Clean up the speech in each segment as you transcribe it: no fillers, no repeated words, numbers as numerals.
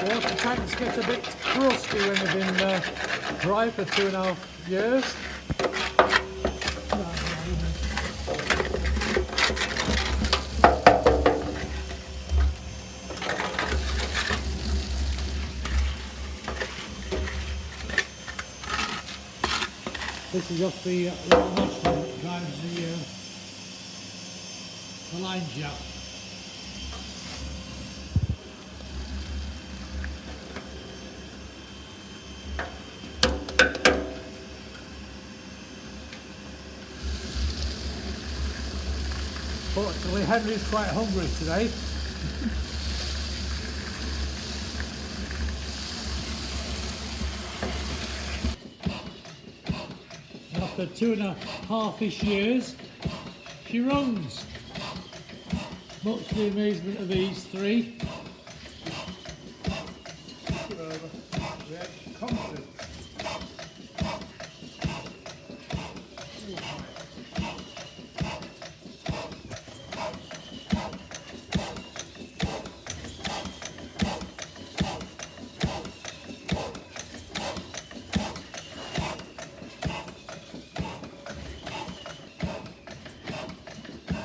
Water tanks get a bit crusty when they've been dry for 2.5 years. This is off the little nostril that drives the line shaft. Fortunately, Henry's quite hungry today. After 2.5-ish years, she runs. Much to the amazement of these three.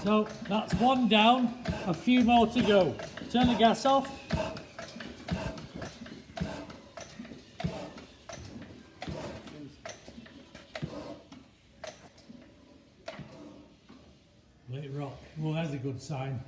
So that's one down, a few more to go. Turn the gas off. Let it rock. Well, that's a good sign.